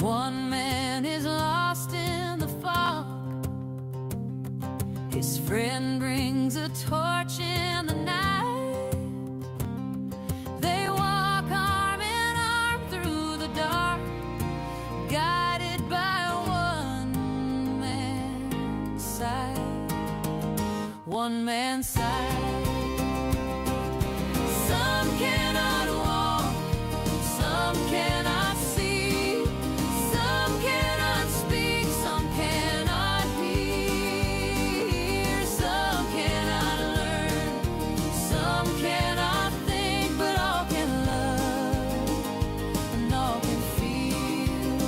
One man is lost in the fog. His friend brings a torch in the night. They walk arm in arm through the dark, guided by one man's sight. One man's sight. Some cannot walk, some cannot see, some cannot speak, some cannot hear, some cannot learn, some cannot think, but all can love, and all can feel,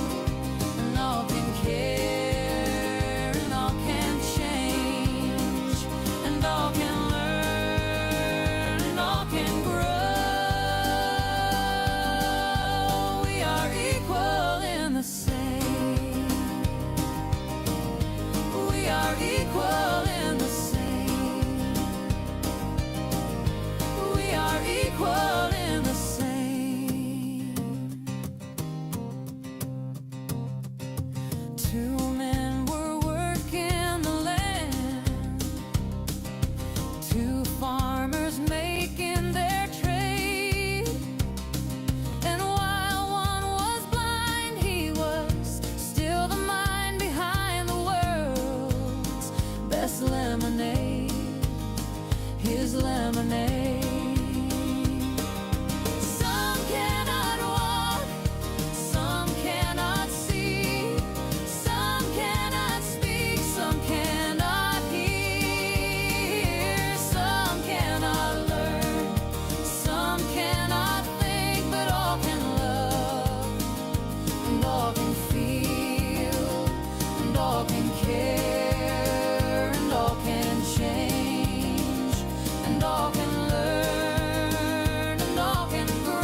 and all can care, and all can change, and all can learn, and all can grow. We are equal in the same. We are equal in the same. We are equal in the same. Two men were working the land, two farmers making their trade. And while one was blind, he was still the mind behind the world's best lemonade, his lemonade. Some cannot walk, some cannot see, some cannot speak, some cannot hear, some cannot learn, some cannot think, but all can love, and all can feel, and all can care, and all can change, and all can learn, and all can grow.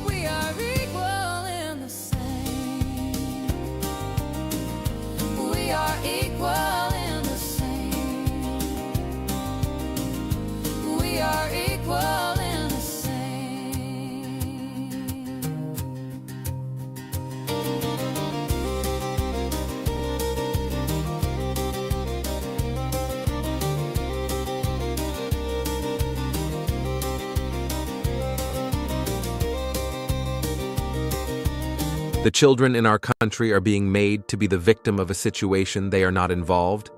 We are equal in the same. We are equal in the same. We are equal in the same. The children in our country are being made to be the victim of a situation they are not involved,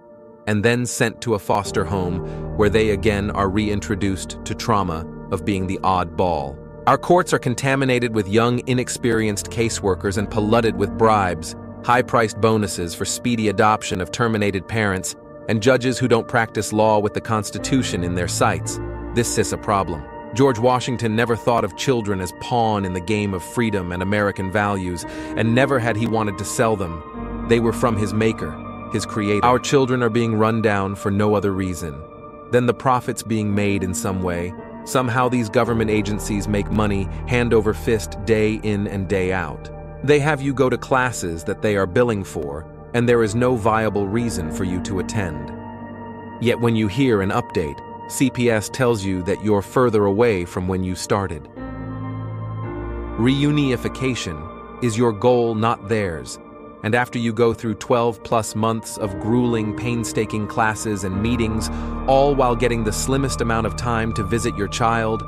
and then sent to a foster home where they again are reintroduced to trauma of being the odd ball. Our courts are contaminated with young, inexperienced caseworkers and polluted with bribes, high-priced bonuses for speedy adoption of terminated parents, and judges who don't practice law with the Constitution in their sights. This is a problem. George Washington never thought of children as pawn in the game of freedom and American values, and never had he wanted to sell them. They were from his maker, his creator. Our children are being run down for no other reason than the profits being made in some way. Somehow these government agencies make money hand over fist day in and day out. They have you go to classes that they are billing for, and there is no viable reason for you to attend. Yet when you hear an update, CPS tells you that you're further away from when you started. Reunification is your goal, not theirs. And after you go through 12+ months of grueling, painstaking classes and meetings, all while getting the slimmest amount of time to visit your child,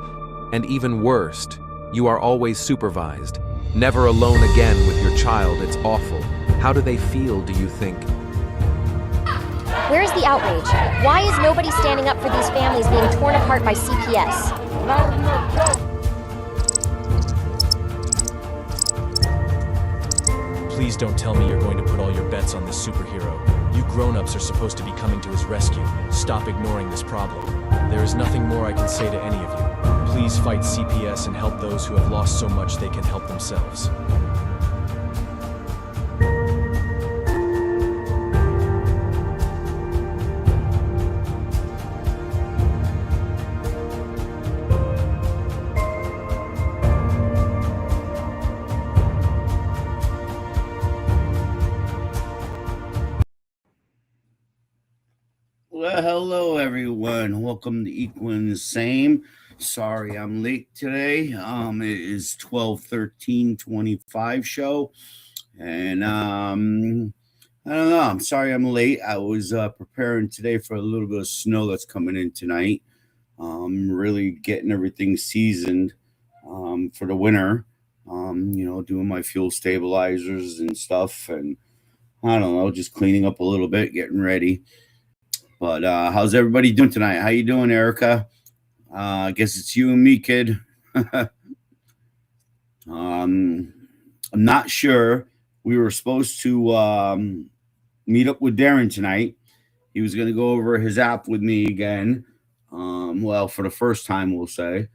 and even worst, you are always supervised, never alone again with your child. It's awful. How do they feel, do you think? Where's the outrage? Why is nobody standing up for these families being torn apart by CPS? Please don't tell me you're going to put all your bets on this superhero. You grown-ups are supposed to be coming to his rescue. Stop ignoring this problem. There is nothing more I can say to any of you. Please fight CPS and help those who have lost so much they can help themselves. Well, hello everyone. Welcome to Equal in the Same. Sorry, I'm late today. It is 12/13/25 show, and I don't know. I'm sorry I'm late. I was preparing today for a little bit of snow that's coming in tonight. Really getting everything seasoned for the winter. Doing my fuel stabilizers and stuff, and I don't know, just cleaning up a little bit, getting ready. But how's everybody doing tonight? How you doing, Erica? I guess it's you and me, kid. I'm not sure. We were supposed to meet up with Darren tonight. He was going to go over his app with me again. Well, for the first time, we'll say.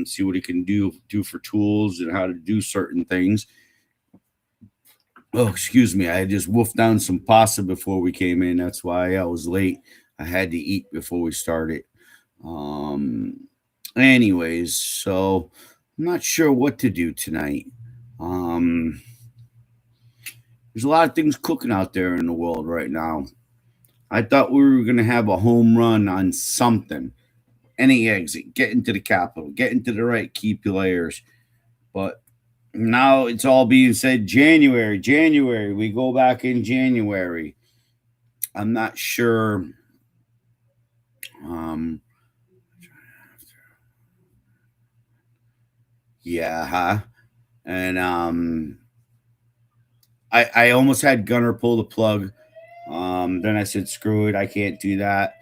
See what he can do for tools and how to do certain things. Oh, excuse me. I just wolfed down some pasta before we came in. That's why I was late. I had to eat before we started. Anyways, so I'm not sure what to do tonight. There's a lot of things cooking out there in the world right now. I thought we were going to have a home run on something. Any exit, get into the capital, get into the right key players. But now it's all being said January. We go back in January. I'm not sure. Yeah, huh? And I almost had Gunner pull the plug. Then I said, screw it, I can't do that.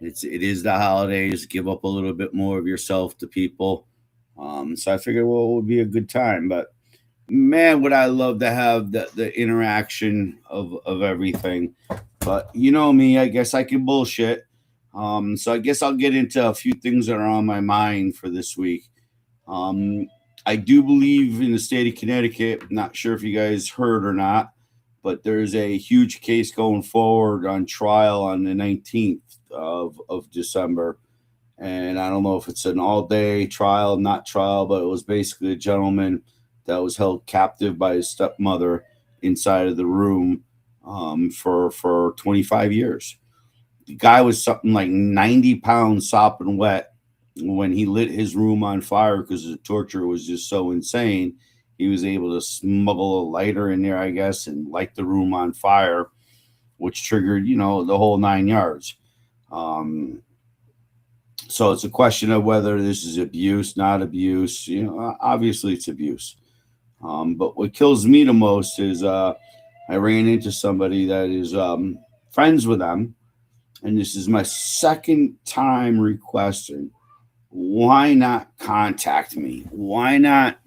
It is the holidays. Give up a little bit more of yourself to people. So I figured, well, it would be a good time. But man, would I love to have the interaction of everything. But you know me, I guess I can bullshit. So I guess I'll get into a few things that are on my mind for this week. I do believe in the state of Connecticut. Not sure if you guys heard or not, but there's a huge case going forward on trial on the 19th of December. And I don't know if it's an all-day trial, not trial, but it was basically a gentleman that was held captive by his stepmother inside of the room for 25 years. The guy was something like 90 pounds sopping wet. When he lit his room on fire because the torture was just so insane, he was able to smuggle a lighter in there, I guess, and light the room on fire, which triggered, the whole 9 yards. So it's a question of whether this is abuse, not abuse. Obviously it's abuse. But what kills me the most is I ran into somebody that is friends with them, and this is my second time requesting. Why not contact me? Why not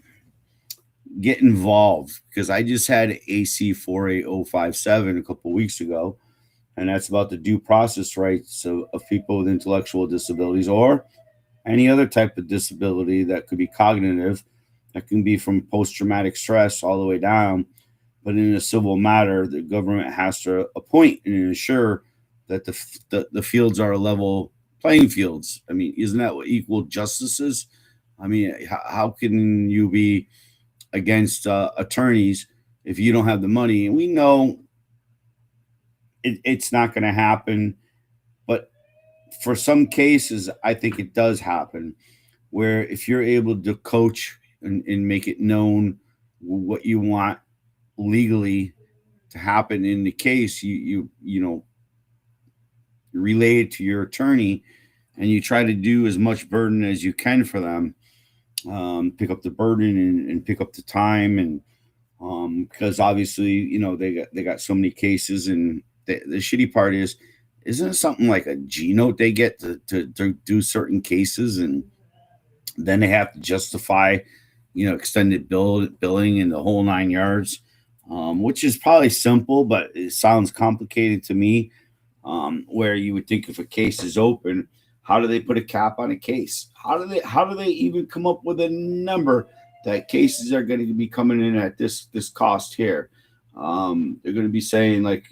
get involved? Because I just had AC 48057 a couple weeks ago, and that's about the due process rights of people with intellectual disabilities or any other type of disability that could be cognitive, that can be from post-traumatic stress all the way down. But in a civil matter, the government has to appoint and ensure that the fields are level playing fields. I mean, isn't that what equal justice is? I mean, how can you be against attorneys if you don't have the money? And we know it's not going to happen, but for some cases, I think it does happen, where if you're able to coach and make it known what you want legally to happen in the case, you relay it to your attorney, and you try to do as much burden as you can for them. Pick up the burden and pick up the time, and because obviously they got so many cases, and the shitty part is, isn't it something like a G note they get to do certain cases, and then they have to justify extended billing and the whole 9 yards, which is probably simple, but it sounds complicated to me. Where you would think if a case is open, how do they put a cap on a case? How do they even come up with a number that cases are going to be coming in at this cost here? They're going to be saying like,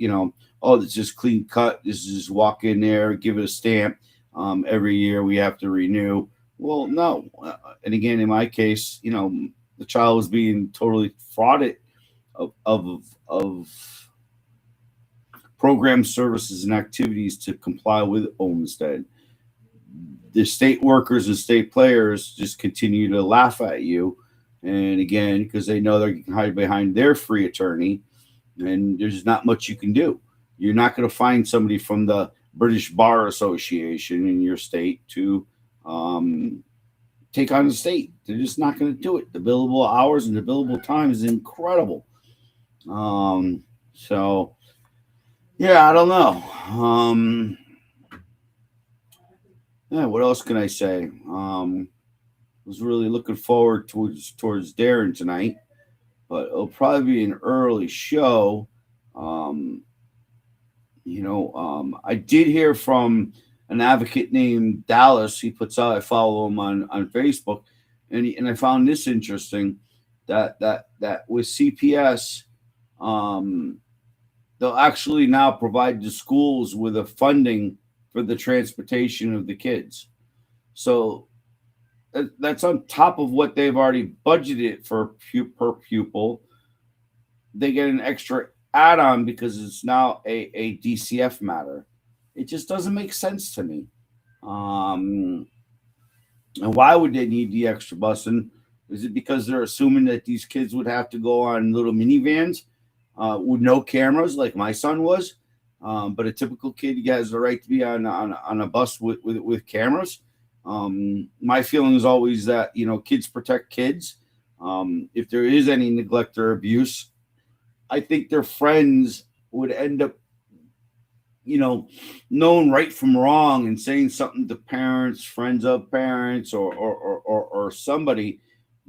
oh, it's just clean cut. This is just walk in there, give it a stamp. Every year we have to renew. Well, no. And again, in my case, the child was being totally frauded of program services and activities to comply with Olmstead. the state workers and state players just continue to laugh at you. And again, because they know they can hide behind their free attorney, and there's not much you can do. You're not going to find somebody from the British Bar Association in your state to take on the state. They're just not going to do it. The billable hours and the billable time is incredible. So, yeah, I don't know. Yeah, what else can I say? Was really looking forward towards Darren tonight, but it'll probably be an early show. I did hear from an advocate named Dallas. He puts out, I follow him on Facebook, and I found this interesting that with CPS, they'll actually now provide the schools with a funding for the transportation of the kids. So that's on top of what they've already budgeted for per pupil. They get an extra add-on because it's now a DCF matter. It just doesn't make sense to me. And why would they need the extra busing? Is it because they're assuming that these kids would have to go on little minivans with no cameras like my son was? But a typical kid has the right to be on a bus with cameras. My feeling is always that, kids protect kids. If there is any neglect or abuse, I think their friends would end up, knowing right from wrong and saying something to parents, friends of parents, or somebody,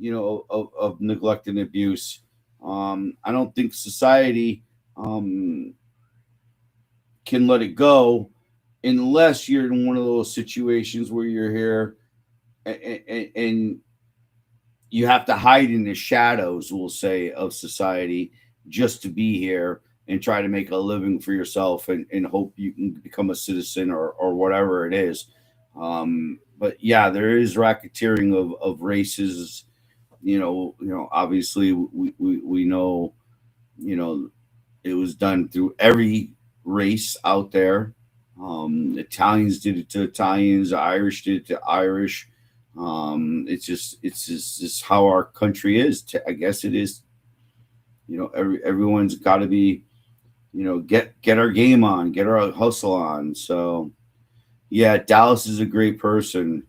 of neglect and abuse. I don't think society can let it go unless you're in one of those situations where you're here and you have to hide in the shadows, we'll say, of society just to be here and try to make a living for yourself and hope you can become a citizen or whatever it is. But yeah, there is racketeering of races. Obviously we know, it was done through every race out there. Italians did it to Italians, the Irish did it to Irish. It's just how our country is. I guess it is. Everyone's got to be, get our game on, get our hustle on. So, yeah, Dallas is a great person.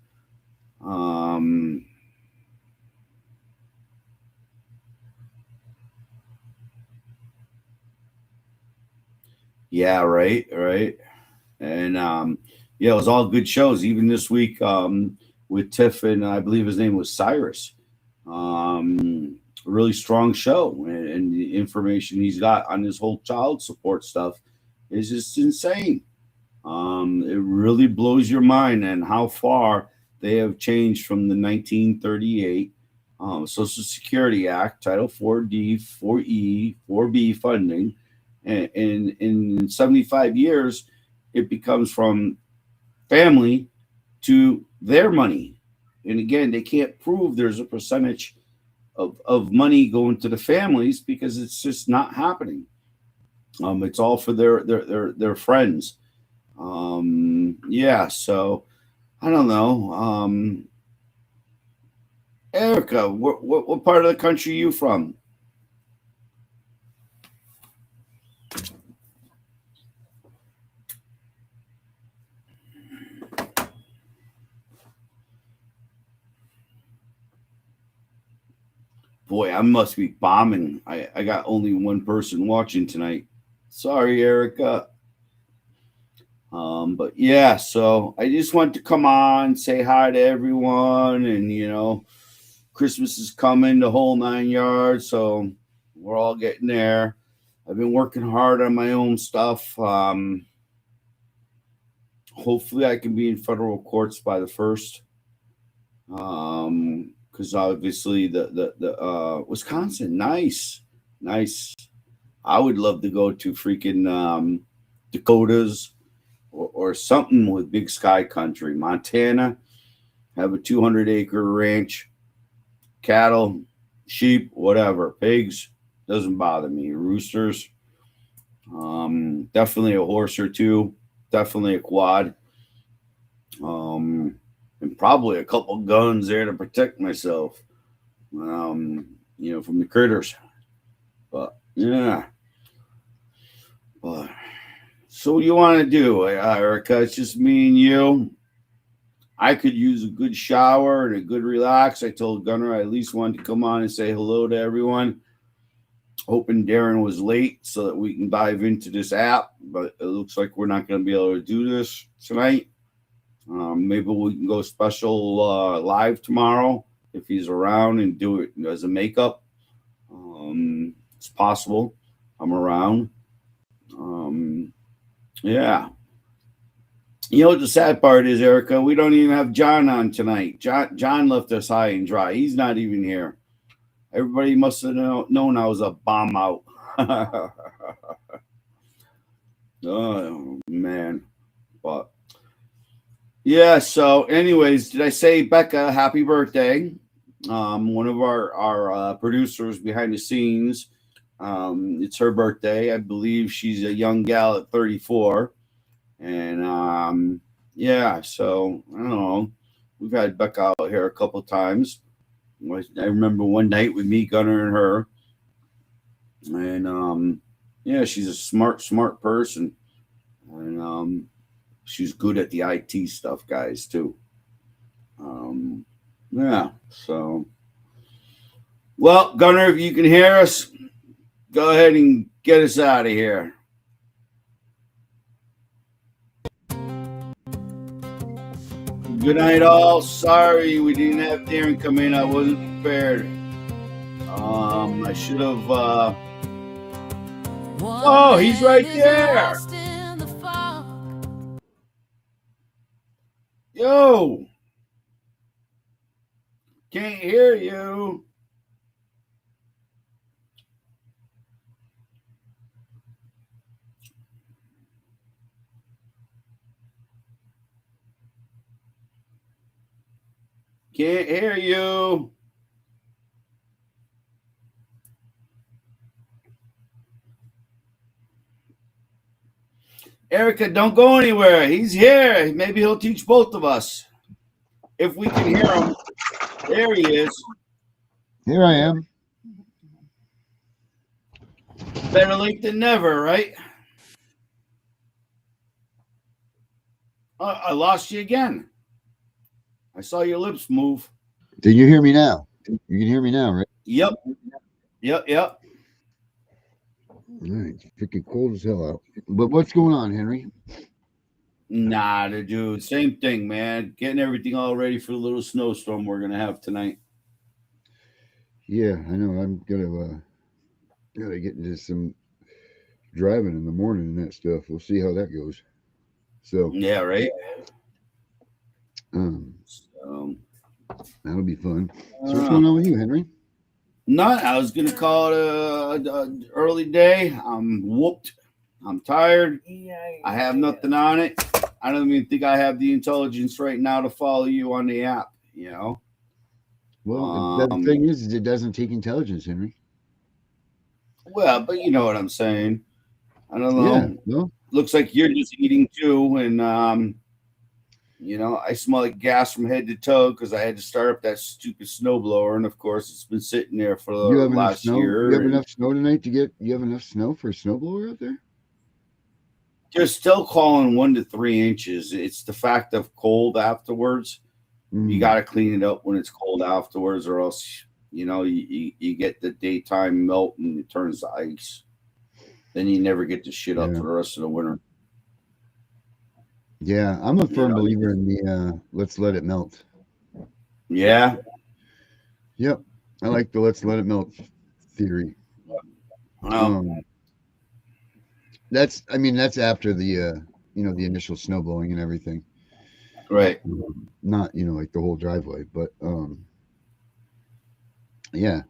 Yeah, right. And it was all good shows. Even this week with Tiff and I believe his name was Cyrus. Really strong show, and the information he's got on his whole child support stuff is just insane. It really blows your mind and how far they have changed from the 1938 Social Security Act, Title 4D, 4E, 4B funding. And in 75 years, it becomes from family to their money. And again, they can't prove there's a percentage of money going to the families because it's just not happening. It's all for their friends. So I don't know. Erica, what part of the country are you from? Boy, I must be bombing. I got only one person watching tonight. Sorry, Erica. But yeah, so I just want to come on, say hi to everyone, and Christmas is coming, the whole 9 yards, so we're all getting there. I've been working hard on my own stuff. Hopefully I can be in federal courts by the 1st. Because obviously the Wisconsin, nice. I would love to go to freaking Dakotas or something with big sky country. Montana, have a 200-acre ranch, cattle, sheep, whatever, pigs, doesn't bother me. Roosters, definitely a horse or two, definitely a quad. and probably a couple guns there to protect myself, from the critters. But yeah, but so what do you want to do, Erica? It's just me and you. I could use a good shower and a good relax. I told Gunnar I at least wanted to come on and say hello to everyone. Hoping Darren was late so that we can dive into this app, but it looks like we're not going to be able to do this tonight. Maybe we can go special live tomorrow if he's around and do it as a makeup. It's possible. I'm around. Yeah. You know what the sad part is, Erica? We don't even have John on tonight. John left us high and dry. He's not even here. Everybody must have known I was a bomb out. Oh, man. But, yeah, so anyways, did I say, Becca, happy birthday? One of our producers behind the scenes, it's her birthday. I believe she's a young gal at 34. And yeah, so I don't know. We've had Becca out here a couple of times. I remember one night with me, Gunnar, and her. And yeah, she's a smart person. And she's good at the IT stuff, guys, too. Yeah, so well, Gunnar, if you can hear us, go ahead and get us out of here. Good night, all. Sorry we didn't have Darren come in. I wasn't prepared. I should have. Oh, he's right there. Yo, can't hear you. Can't hear you. Erica, don't go anywhere. He's here. Maybe he'll teach both of us. If we can hear him. There he is. Here I am. Better late than never, right? I lost you again. I saw your lips move. Did you hear me now? You can hear me now, right? Yep. All right. It's freaking cold as hell out. But what's going on, Henry? Nah, dude. Same thing, man. Getting everything all ready for the little snowstorm we're gonna have tonight. Yeah, I know. I'm gotta get into some driving in the morning and that stuff. We'll see how that goes. So yeah, right. That'll be fun. So what's going on with you, Henry? None. I was gonna call it a early day. I'm whooped. I'm tired. I have nothing on it. I don't even think I have the intelligence right now to follow you on the app. You know. Well, the thing is it doesn't take intelligence, Henry. Well, but you know what I'm saying. I don't know. Yeah, no. Looks like you're just eating too, and I smell like gas from head to toe because I had to start up that stupid snowblower, and of course it's been sitting there for the last year. You have enough snow tonight to get? You have enough snow for a snowblower out there? They're still calling 1 to 3 inches. It's the fact of cold afterwards. You got to clean it up when it's cold afterwards, or else you get the daytime melt and it turns to ice. Then you never get the shit up for the rest of the winter. Yeah, I'm a firm believer in the let's let it melt. Yeah. Yep. I like the let's let it melt theory. That's after the the initial snow blowing and everything. Right. Not, like the whole driveway, but yeah.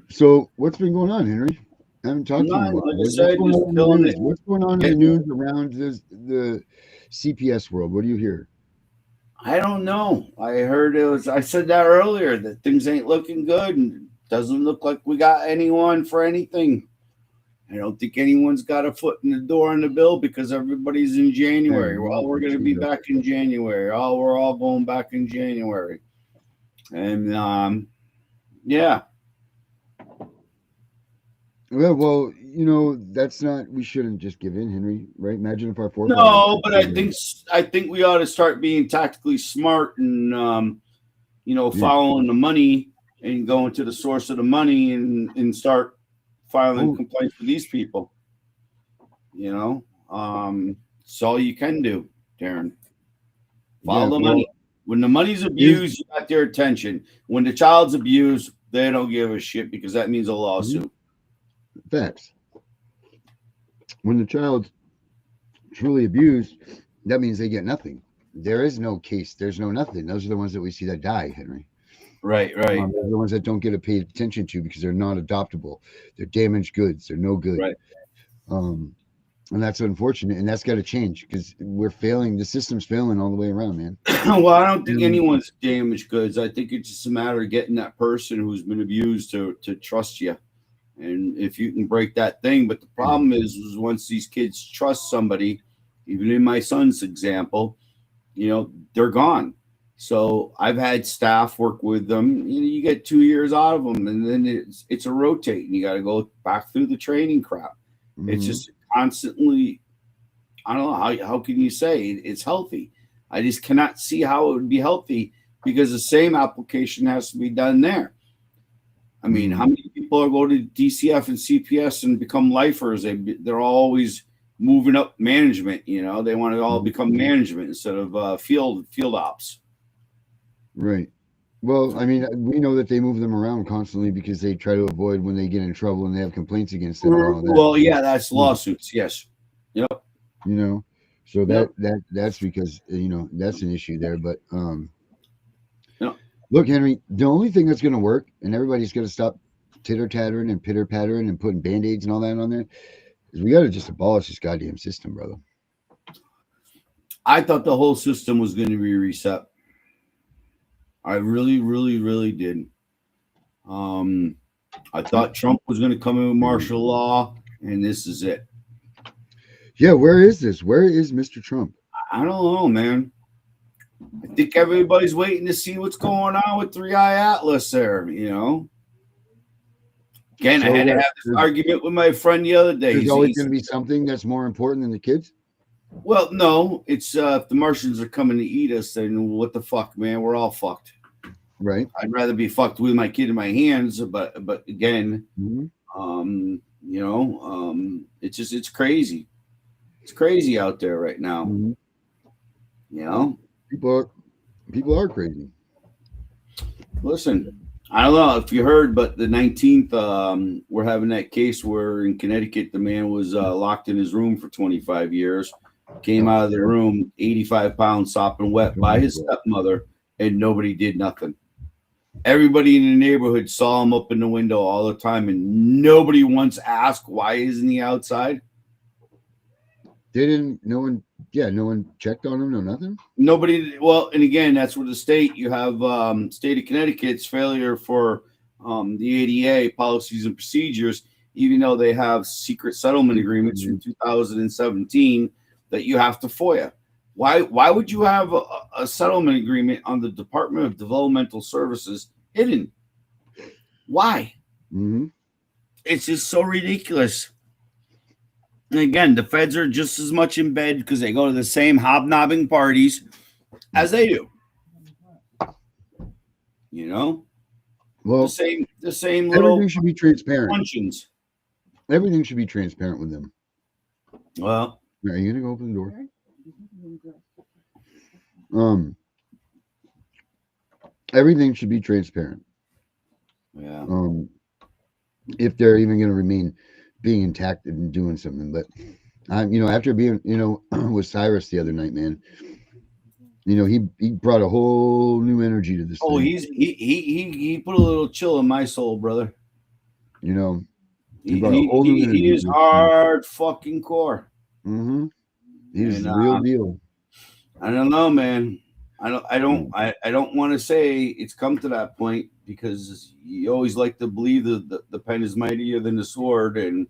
So what's been going on, Henry? I haven't talked to you in a while. What's going on in the news around the CPS world? What do you hear? I don't know. I heard I said that earlier, that things ain't looking good and doesn't look like we got anyone for anything. I don't think anyone's got a foot in the door on the bill because everybody's in January. Well, we're going to be back in January. Oh, we're all going back in January. And yeah. Well, you know, that's not. We shouldn't just give in, Henry. Right? Imagine if our forefathers. No, but I think we ought to start being tactically smart and following the money and going to the source of the money and start filing complaints with these people. It's all you can do, Darren. Follow the money. When the money's abused, you got their attention. When the child's abused, they don't give a shit because that means a lawsuit. Facts. When the child's truly abused, that means they get nothing. There is no case. There's no nothing. Those are the ones that we see that die, Henry. Right. They're the ones that don't get paid attention to because they're not adoptable. They're damaged goods. They're no good. Right. And that's unfortunate. And that's got to change because we're failing. The system's failing all the way around, man. Well, I don't think anyone's damaged goods. I think it's just a matter of getting that person who's been abused to trust you. And if you can break that thing. But the problem is once these kids trust somebody, even in my son's example, they're gone. So I've had staff work with them. You get 2 years out of them, and then it's a rotate, and you got to go back through the training crap. It's just constantly. I don't know how can you say it's healthy. I just cannot see how it would be healthy because the same application has to be done there. I mean, how many people are going to DCF and CPS and become lifers? They're always moving up management. They want to all become management instead of field ops. Right. Well, I mean, we know that they move them around constantly because they try to avoid when they get in trouble and they have complaints against them. Well, yeah, that's lawsuits. Yes. Yep. So that's because that's an issue there. But look, Henry, the only thing that's going to work, and everybody's going to stop titter-tattering and pitter-pattering and putting Band-Aids and all that on there, is we got to just abolish this goddamn system, brother. I thought the whole system was going to be reset. I really, really, really did. I thought Trump was going to come in with martial law, and this is it. Yeah, where is this? Where is Mr. Trump? I don't know, man. I think everybody's waiting to see what's going on with 3i Atlas there, Again, I had to have this argument with my friend the other day. There's always going to be something that's more important than the kids? Well, no. It's if the Martians are coming to eat us, then what the fuck, man? We're all fucked. Right. I'd rather be fucked with my kid in my hands, but again, it's crazy. It's crazy out there right now. People are crazy. Listen, I don't know if you heard, but the 19th, we're having that case where in Connecticut, the man was locked in his room for 25 years, came out of the room, 85 pounds, sopping wet by his stepmother, and nobody did nothing. Everybody in the neighborhood saw him up in the window all the time, and nobody once asked, why isn't he outside? No one checked on him, no nothing? Nobody. Well, and again, that's where you have state of Connecticut's failure for the ADA policies and procedures, even though they have secret settlement agreements from 2017 that you have to FOIA. Why would you have a settlement agreement on the Department of Developmental Services hidden? Why? It's just so ridiculous. And again, the feds are just as much in bed because they go to the same hobnobbing parties as they do. Well, the same little. Everything should be transparent. Functions. Everything should be transparent with them. Well, are you gonna go open the door? Everything should be transparent. Yeah. If they're even going to remain being intact and doing something, but after being, with Cyrus the other night, man, he brought a whole new energy to this. Oh, thing. He put a little chill in my soul, brother. He brought a whole new energy. He is hard fucking core. He's the real deal. I don't know, man. I don't want to say it's come to that point because you always like to believe that the pen is mightier than the sword, and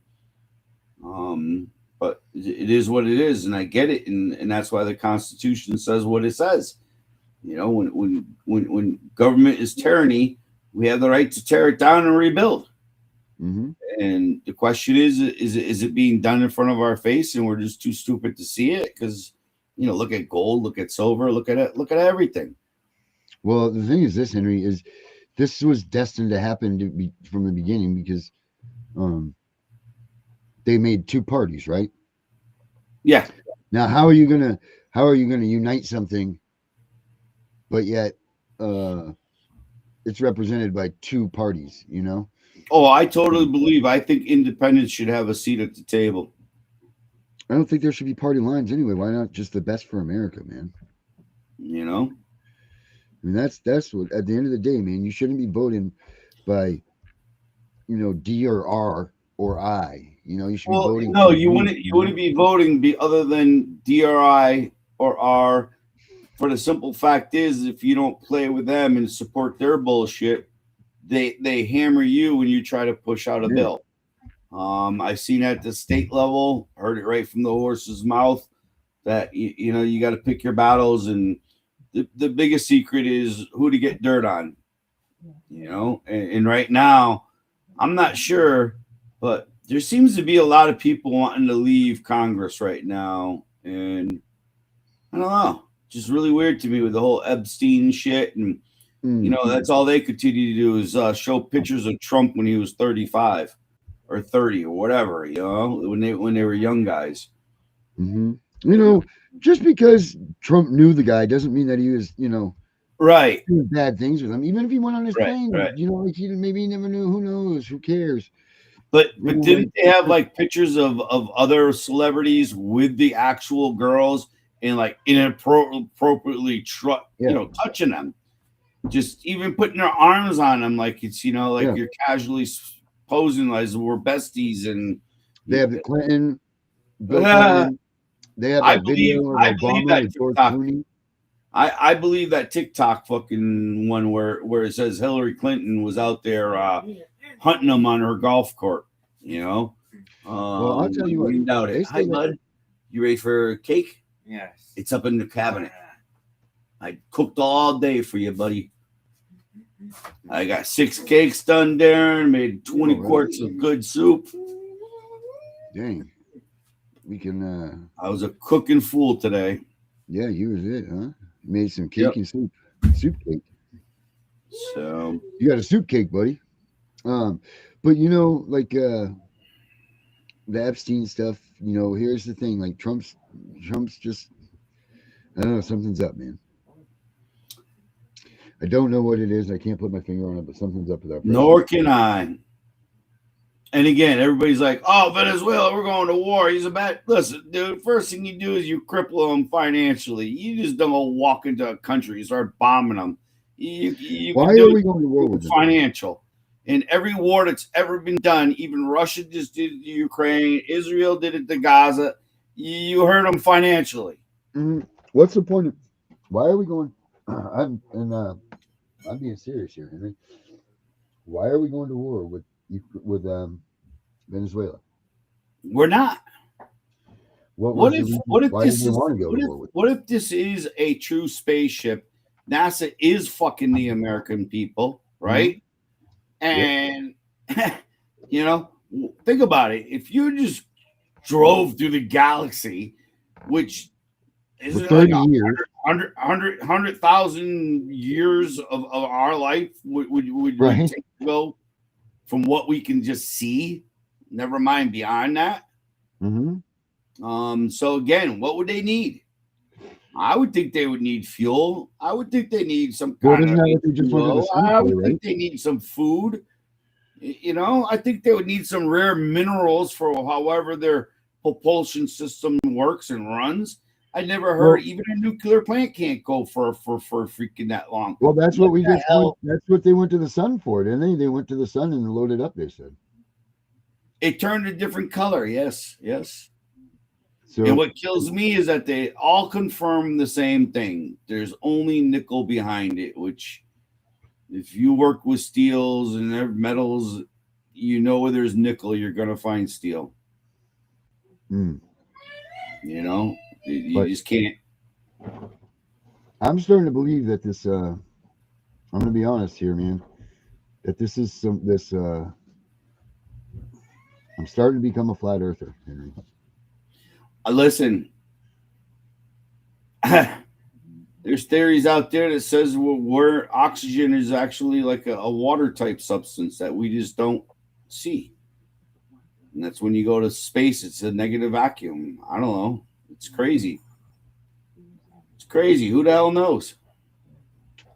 But it is what it is, and I get it, and that's why the Constitution says what it says. You know, when government is tyranny, we have the right to tear it down and rebuild. Mm-hmm. And the question is it being done in front of our face, and we're just too stupid to see it? Because look at gold, look at silver, look at it, look at everything. Well, the thing is, this Henry is this was destined to happen from the beginning because they made two parties, right? Yeah. Now, how are you gonna unite something, but yet it's represented by two parties? Oh, I totally believe. I think independents should have a seat at the table. I don't think there should be party lines anyway. Why not just the best for America, man? I mean, that's what at the end of the day, man. You shouldn't be voting by, D or R or I. You should be voting. No, you wouldn't be voting other than DRI or R. For the simple fact is, if you don't play with them and support their bullshit, they hammer you when you try to push out a bill. I've seen at the state level, heard it right from the horse's mouth, that you got to pick your battles, and the biggest secret is who to get dirt on. And right now, I'm not sure, but there seems to be a lot of people wanting to leave Congress right now, and I don't know, just really weird to me with the whole Epstein shit, and that's all they continue to do is show pictures of Trump when he was 35 or 30 or whatever, when they were young guys. Mm-hmm. Just because Trump knew the guy doesn't mean that he was, right, doing bad things with him. Even if he went on his plane, right. Maybe he never knew. Who knows? Who cares? But didn't they have like pictures of other celebrities with the actual girls and like inappropriately touching them, just even putting their arms on them like it's you're casually posing as we're besties? And they have the Clinton, Bill Clinton. They have that video of Obama and George Clooney. I believe that TikTok fucking one where it says Hillary Clinton was out there hunting them on her golf court. Well, I'll tell you what. You doubt it. Hi, bud. You ready for cake? Yes. It's up in the cabinet. I cooked all day for you, buddy. I got 6 cakes done, Darren. Made 20 quarts of good soup. Dang. We can. I was a cooking fool today. Yeah, you was it, huh? Made some cake and soup cake. So you got a soup cake, buddy. But like the Epstein stuff. Here's the thing: like Trump's just, I don't know, something's up, man. I don't know what it is. I can't put my finger on it, but something's up with that. Nor can I. And again, everybody's like, "Oh, Venezuela, we're going to war." He's a bad. Listen, dude. First thing you do is you cripple them financially. You just don't walk into a country and start bombing them. Why are we going to war with them? Financial. In every war that's ever been done, even Russia just did it to Ukraine, Israel did it to Gaza. You hurt them financially. Mm-hmm. What's the point? Why are we going? I'm being serious here, Henry. Why are we going to war with Venezuela? We're not. What if this is a true spaceship? NASA is fucking the American people, right? Mm-hmm. And think about it. If you just drove through the galaxy, which is for 30 years, 100,000 years of our life, would right. Take to go from what we can just see, never mind beyond that. Mm-hmm. So again, what would they need? I would think they would need fuel. I would think they need some kind of fuel. I would think they need some food. I think they would need some rare minerals for however their propulsion system works and runs. I never heard even a nuclear plant can't go for freaking that long. Well, that's what we just went, that's what they went to the sun for, didn't they? They went to the sun and loaded up, they said. It turned a different color, yes. So, and what kills me is that they all confirm the same thing. There's only nickel behind it, which if you work with steels and metals, where there's nickel, you're going to find steel. Mm. You know, you But just can't. I'm starting to believe that this. I'm going to be honest here, man. That this is some this. I'm starting to become a flat earther, Henry. Listen, there's theories out there that says where oxygen is actually like a water type substance that we just don't see. And that's when you go to space, it's a negative vacuum. I don't know. It's crazy. It's crazy. Who the hell knows?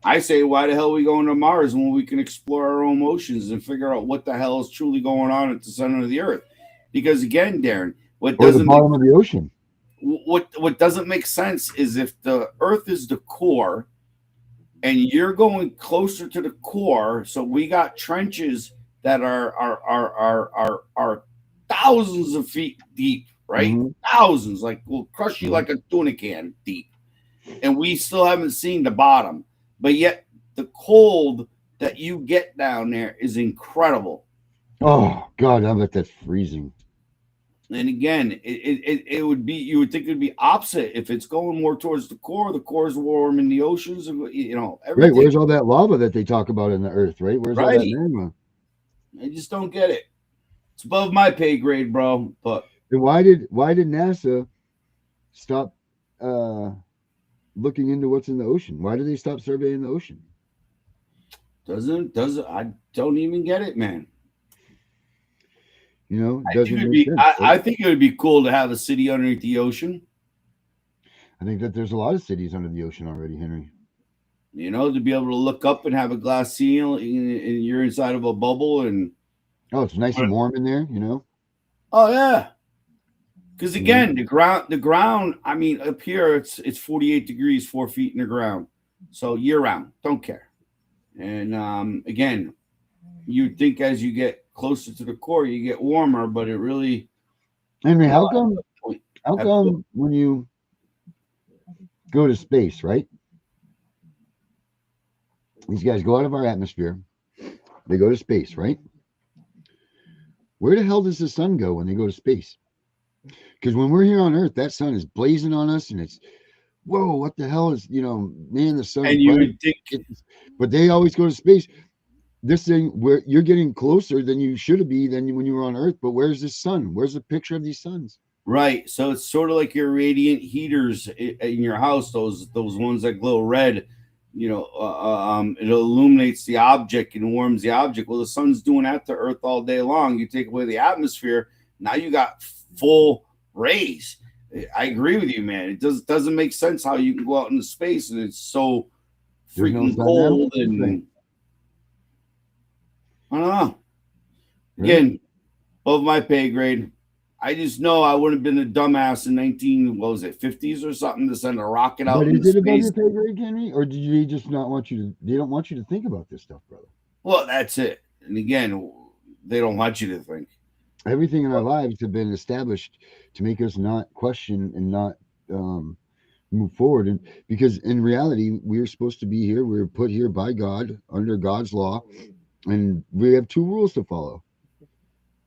I say, why the hell are we going to Mars when we can explore our own oceans and figure out what the hell is truly going on at the center of the Earth? Because again, Darren, Or the bottom of the ocean. What doesn't make sense is if the Earth is the core, and you're going closer to the core, so we got trenches that are thousands of feet deep, right? Mhm. Thousands, like will crush you like a tuna can deep, and we still haven't seen the bottom. But yet, the cold that you get down there is incredible. Oh God, I bet that's freezing. And again, it would be, you would think it would be opposite if it's going more towards the core. The core is warm in the oceans, you know, Right? everything. Where's all that lava that they talk about in the Earth? Right? Where's all that Right. magma? I just don't get it. It's above my pay grade, bro. But And why did NASA stop looking into what's in the ocean? Why did they stop surveying the ocean? doesn't I don't even get it, man. You know, I think doesn't it'd make be sense. I Right? think it would be cool to have a city underneath the ocean. I think that there's a lot of cities under the ocean already, Henry. You know, to be able to look up and have a glass ceiling, and you're inside of a bubble, and Oh, it's nice and warm in there. You know. oh yeah. Because Mhm. again, the ground. I mean, up here it's 48 degrees, 4 feet in the ground, so year round, don't care. And again, you'd think as you get closer to the core, you get warmer, but it really, Henry, you know, how come? How at- come when you go to space, right? These guys go out of our atmosphere. They go to space, right? Where the hell does the sun go when they go to space? Because when we're here on Earth, that sun is blazing on us, and it's whoa, what the hell is, you know, man, the sun's and you bright. would think, But they always go to space. This thing where you're getting closer than you should be than when you were on Earth. But where's the sun? Where's the picture of these suns? right? So it's sort of like your radiant heaters in your house, those ones that glow red. You know, it illuminates the object and warms the object. Well, the sun's doing that to Earth all day long. You take away the atmosphere, now you got full rays. I agree with you, man. It doesn't make sense how you can go out into space and it's so There's no freaking sun cold there? and I don't know. Right? Again, above my pay grade. I just know I wouldn't have been a dumbass in 50s or something to send a rocket out But into is it above space. your pay grade, Henry, or did they just not want you to? They don't want you to think about this stuff, brother. Well, that's it. And again, they don't want you to think. Everything in our lives have been established to make us not question and not move forward. And because in reality, we're supposed to be here. We're put here by God under God's law, and we have two rules to follow: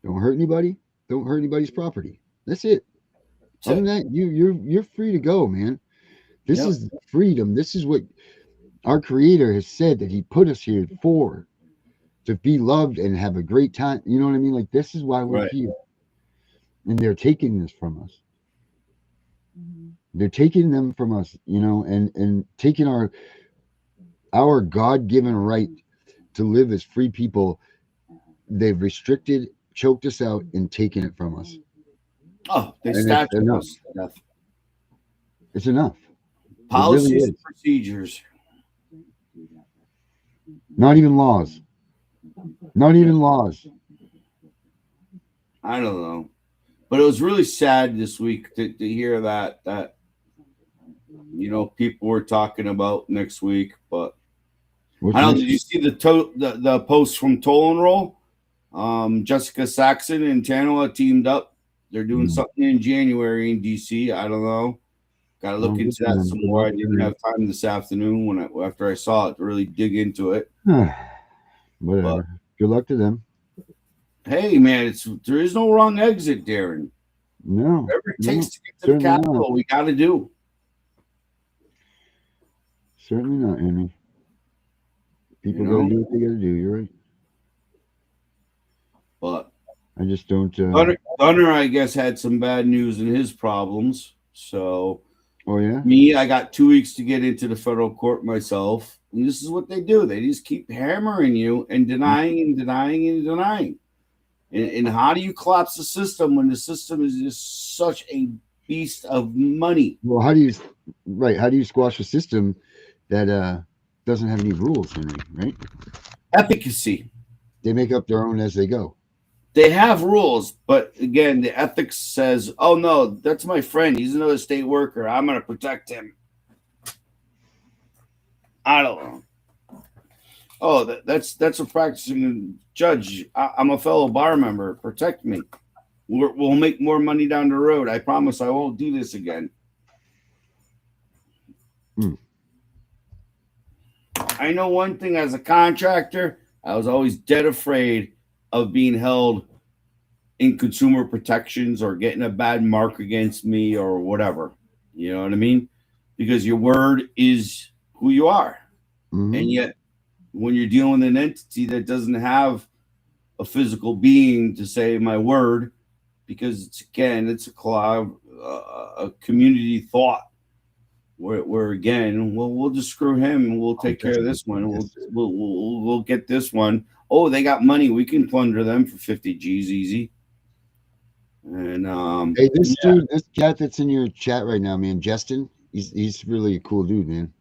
don't hurt anybody, don't hurt anybody's property. That's it. Other than that, you're free to go, man. This Yep. is freedom. This is what our Creator has said that He put us here for, to be loved and have a great time. You know what I mean? Like, this is why we're Right. here. And they're taking this from us. They're taking them from us, you know, and taking our God-given right to live as free people. They've restricted, choked us out, and taken it from us. Oh, they And it's statue enough. us to death. It's enough. Policies really and is. procedures. Not even laws. Not even laws. I don't know. But it was really sad this week to hear that you know, people were talking about next week. But What's I don't know, next? did you see the post from Toll and Roll? Jessica Saxon and Tanoa teamed up. They're doing something in January in DC. I don't know. Got to look Oh, into good that for them. some Good more. I luck to didn't them. have time this afternoon after I saw it to really dig into it. Whatever. Good luck to them. Hey, man, there is no wrong exit, Darren. No. Whatever it No, takes to get to the certainly not. Capitol, we got to do. Certainly not, Henry. People You got to know? do what they got to do. You're right. But I just don't. Gunner, I guess, had some bad news in his problems. So, Oh yeah. me, I got 2 weeks to get into the federal court myself. And this is what they do. They just keep hammering you and denying and denying and denying. And how do you collapse the system when the system is just such a beast of money? Well, how do you squash a system that doesn't have any rules, Henry? Right? Efficacy. They make up their own as they go. They have rules, but again, the ethics says, "Oh no, that's my friend. He's another state worker. I'm going to protect him." I don't know. Oh, that's a practicing judge. I'm a fellow bar member. Protect me. We'll make more money down the road. I promise I won't do this again. I know one thing as a contractor, I was always dead afraid of being held in consumer protections or getting a bad mark against me or whatever. You know what I mean? Because your word is who you are. Mm-hmm. And yet, when you're dealing with an entity that doesn't have a physical being to say my word, because it's a community thought where again, we'll just screw him and we'll take care of this one. We'll get this one. Oh, they got money. We can plunder them for 50 G's easy. And hey, this dude, this cat that's in your chat right now, man, Justin, he's really a cool dude, man.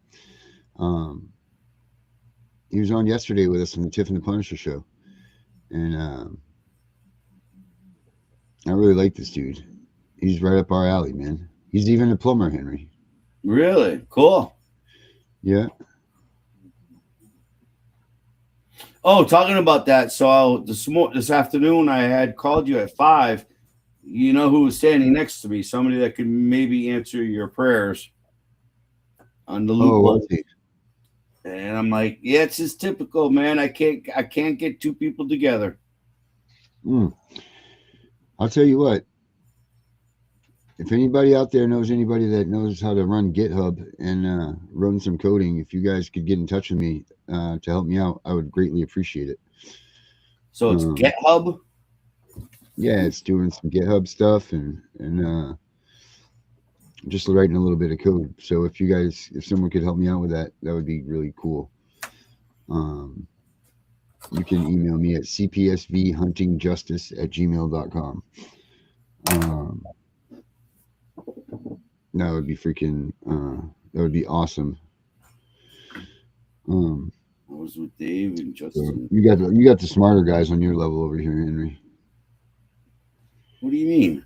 He was on yesterday with us on the Tiff and the Punisher show, and I really like this dude. He's right up our alley, man. He's even a plumber, Henry. Really cool. Yeah. Oh, talking about that. So this afternoon, I had called you at 5. You know who was standing next to me? Somebody that could maybe answer your prayers on the loophole. Oh, and I'm like, yeah, it's just typical, man. I can't get two people together. I'll tell you what. If anybody out there knows anybody that knows how to run GitHub and run some coding, if you guys could get in touch with me to help me out, I would greatly appreciate it. So it's GitHub? Yeah, it's doing some GitHub stuff and just writing a little bit of code. So if someone could help me out with that, that would be really cool. You can email me at cpsvhuntingjustice@gmail.com. That would be that would be awesome. I was with Dave and Justin. So you got the smarter guys on your level over here, Henry. What do you mean?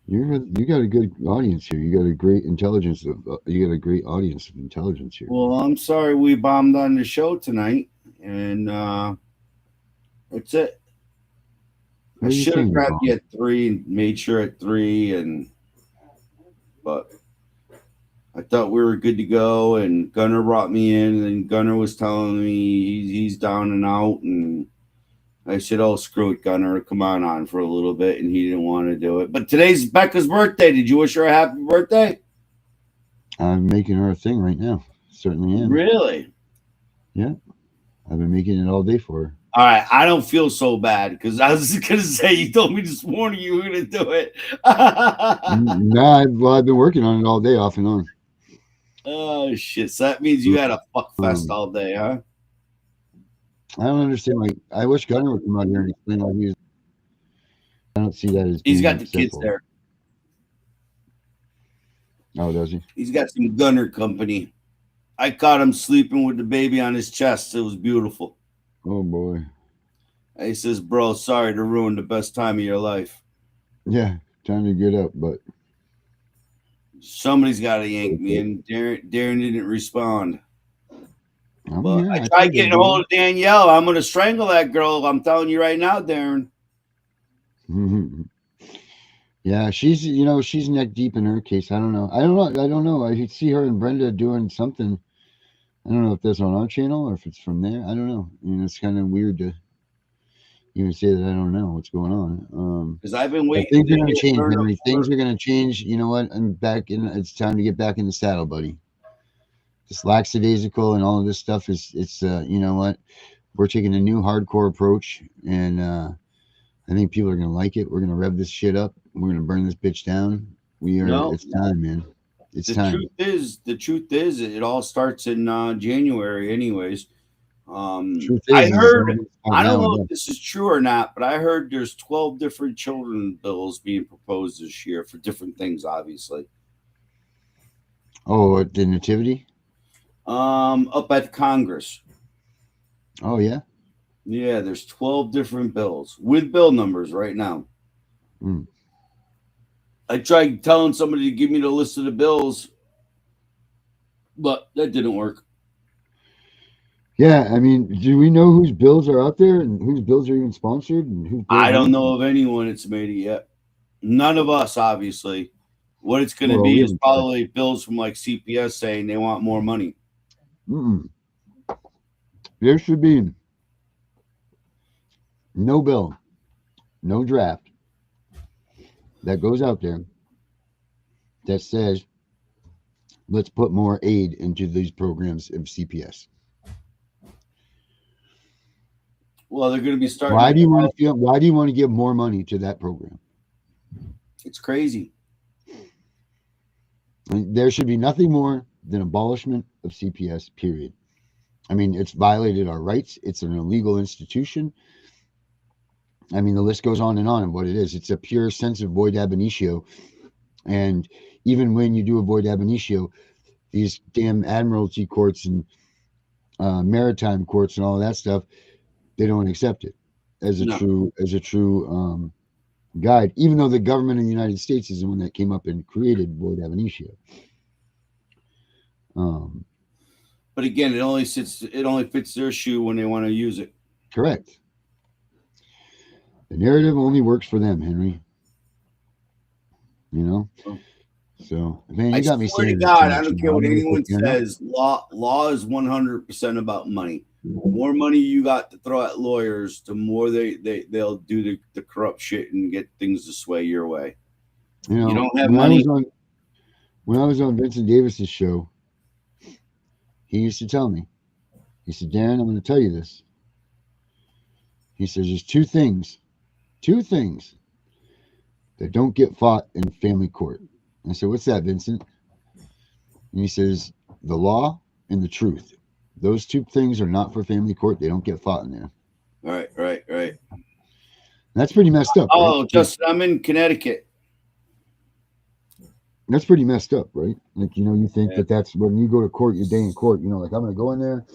You got a good audience here. You got a great intelligence. You got a great audience of intelligence here. Well, I'm sorry we bombed on the show tonight, and that's it. I should have grabbed you at 3 and made sure at 3, but I thought we were good to go. And Gunner brought me in, and Gunner was telling me he's down and out, and I said, "Oh, screw it, Gunner, come on for a little bit," and he didn't want to do it. But today's Becca's birthday. Did you wish her a happy birthday? I'm making her a thing right now. Certainly am. Really? Yeah, I've been making it all day for her. All right, I don't feel so bad because I was going to say you told me this morning you were going to do it. Nah, I've been working on it all day, off and on. Oh shit! So that means you had a fuck fest all day, huh? I don't understand. I wish Gunner would come out here and explain why he was. I don't see that as. He's got the kids there. Oh, does he? He's got some Gunner company. I caught him sleeping with the baby on his chest. It was beautiful. Oh boy. He says, "Bro, sorry to ruin the best time of your life." Yeah, time to get up, but somebody's got to yank me, and Darren didn't respond. But I tried getting a hold of Danielle. I'm going to strangle that girl. I'm telling you right now, Darren. Yeah, she's neck deep in her case. I don't know. I see her and Brenda doing something. I don't know if that's on our channel or if it's from there. I don't know. It's kind of weird to even say that I don't know what's going on. Because I've been But waiting things to are going hear to change, word Henry. of Things word. are going to change. You know what? I'm back in. It's time to get back in the saddle, buddy. This lackadaisical and all of this stuff it's you know what? We're taking a new hardcore approach, and I think people are going to like it. We're going to rev this shit up. We're going to burn this bitch down. No, It's time, man. It's the time. truth is, it all starts in January, anyways. Truth I is heard, I don't know now. if this is true or not, but I heard there's 12 different children bills being proposed this year for different things, obviously. Oh, the nativity? Up at Congress. Oh, yeah? Yeah, there's 12 different bills with bill numbers right now. Mm. I tried telling somebody to give me the list of the bills, but that didn't work. Yeah, I mean, do we know whose bills are out there and whose bills are even sponsored and whose bills I don't aren't? know of anyone that's made it yet. None of us, obviously. What it's going to Well, be we is haven't probably bills from like CPS saying they want more money. Mm-mm. There should be no bill, no draft that goes out there that says, let's put more aid into these programs of CPS. Well, they're going to be starting. Why do you want to give more money to that program? It's crazy. I mean, there should be nothing more than abolishment of CPS, period. I mean, it's violated our rights. It's an illegal institution. I mean, the list goes on and on of what it is. It's a pure sense of void ab initio. And even when you do a void ab initio, these damn admiralty courts and maritime courts and all of that stuff, they don't accept it as a true guide, even though the government of the United States is the one that came up and created void ab initio. But again, it only fits their shoe when they want to use it. Correct. The narrative only works for them, Henry. You know? So, man, you got me swear to saying God, I don't care what anyone says. Law is 100% about money. The more money you got to throw at lawyers, the more they'll do the corrupt shit and get things to sway your way. You know, you don't have money. When I was on Vincent Davis's show, he used to tell me, he said, Darren, I'm going to tell you this. He says, there's two things that don't get fought in family court. And I said, what's that, Vincent? And he says, the law and the truth. Those two things are not for family court. They don't get fought in there. Right. That's pretty messed up. Oh, right? just I'm in Connecticut. That's pretty messed up, right? Like, you know, you think that's when you go to court, your day in court, you know, like I'm going to go in there,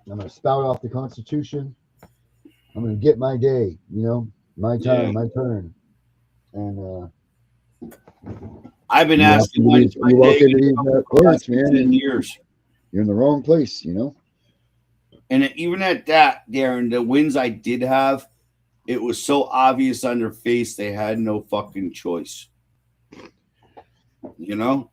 I'm going to spout off the Constitution, I'm going to get my day, you know, my time, my turn. And I've been asking you walk into these courts, man, 10 years. You're in the wrong place, you know. And even at that, Darren, the wins I did have, it was so obvious on their face they had no fucking choice. You know?